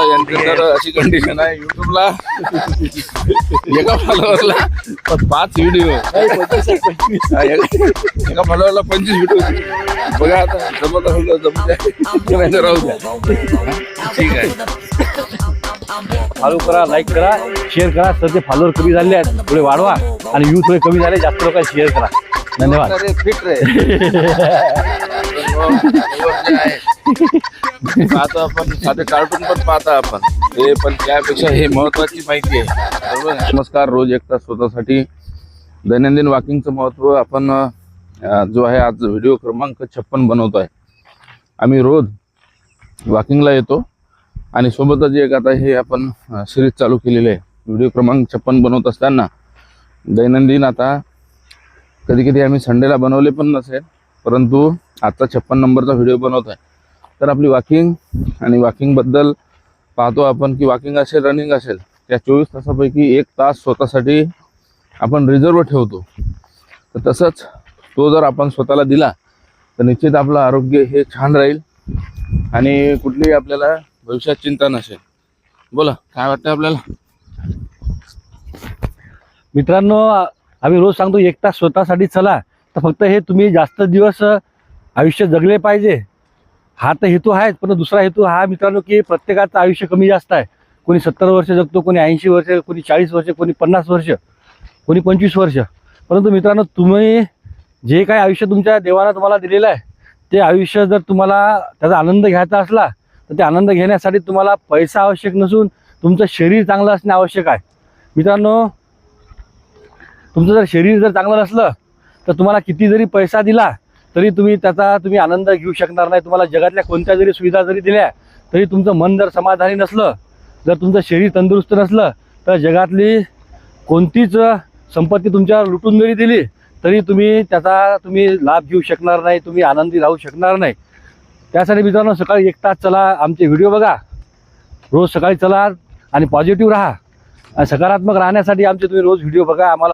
यांच्याकडे अशी कंडिशन आहे युट्यूबला एका फॉलोअरला 5 व्हिडिओ, एका फॉलोअरला 25 व्हिडिओ. बघा आता जमत असेल जमत राहू द्या. ठीक आहे, फॉलो करा, लाईक करा, शेअर करा. तर ते फॉलोअर कमी झाले आहेत, थोडे वाढवा. आणि व्ह्यू थोडे कमी झाले, जास्त लोकांना शेअर करा. धन्यवाद. फिट रे पाहतो आपण, साधे कार्टून पण पाहता आपण हे, पण त्यापेक्षा हे महत्वाची माहिती आहे. बरोबर. नमस्कार. रोज एक तास स्वतःसाठी दैनंदिन वॉकिंगचं महत्त्व आपण जो आहे आज व्हिडिओ क्रमांक 56 बनवतो आहे. आम्ही रोज वॉकिंगला येतो आणि सोबतच एक आता हे आपण सिरीज चालू केलेली आहे. व्हिडिओ क्रमांक 56 बनवत असताना दैनंदिन आता कधी कधी आम्ही संडेला बनवले पण नसेल, परंतु आजचा 56 नंबरचा व्हिडिओ बनवत आहे. तर आपली वॉकिंग आणि वॉकिंगबद्दल पाहतो आपण की वॉकिंग असेल, रनिंग असेल, त्या 24 तासापैकी 1 तास स्वतःसाठी आपण रिझर्व ठेवतो. तर तसंच तो जर आपण स्वतःला दिला तर निश्चित आपलं आरोग्य हे छान राहील आणि कुठलीही आपल्याला भविष्यात चिंता नसेल. बोला, काय वाटतं आपल्याला? मित्रांनो, आम्ही रोज सांगतो 1 तास स्वतःसाठी चला. तर फक्त हे तुम्ही जास्त दिवस आयुष्य जगले पाहिजे हा तर हेतू आहेच, पण दुसरा हेतू हा मित्रांनो की प्रत्येकाचं आयुष्य कमी जास्त आहे. कोणी 70 वर्ष जगतो, कोणी 80 वर्ष, कोणी 40 वर्ष, कोणी 50 वर्ष, कोणी 25 वर्ष. परंतु मित्रांनो, तुम्ही जे काही आयुष्य तुमच्या देवानं तुम्हाला दिलेलं आहे ते आयुष्य जर तुम्हाला त्याचा आनंद घ्यायचा असला तर ते आनंद घेण्यासाठी तुम्हाला पैसा आवश्यक नसून तुमचं शरीर चांगलं असणे आवश्यक आहे. मित्रांनो, तुमचं जर शरीर जर चांगलं नसलं तर तुम्हाला किती जरी पैसा दिला तरी तुम्ही आनंद घेऊ शकणार नाही. तुम्हाला जगातल्या कोणत्या जरी सुविधा जरी दिल्या तरी तुमचं मन जर समाधानी नसलं, जर तुमचं शरीर तंदुरुस्त नसलं तर जगातली कोणतीच संपत्ती तुमच्यावर लुटून जरी दिली तरी तुम्ही लाभ घेऊ शकणार नाही, तुम्ही आनंदी राहू शकणार नाही. त्यासाठी मित्रांनो, सकाळी 1 तास चला, आमचे व्हिडिओ बघा, रोज सकाळी चला आणि पॉझिटिव्ह राहा. आणि सकारात्मक राहण्यासाठी आमचे तुम्ही रोज व्हिडिओ बघा. आम्हाला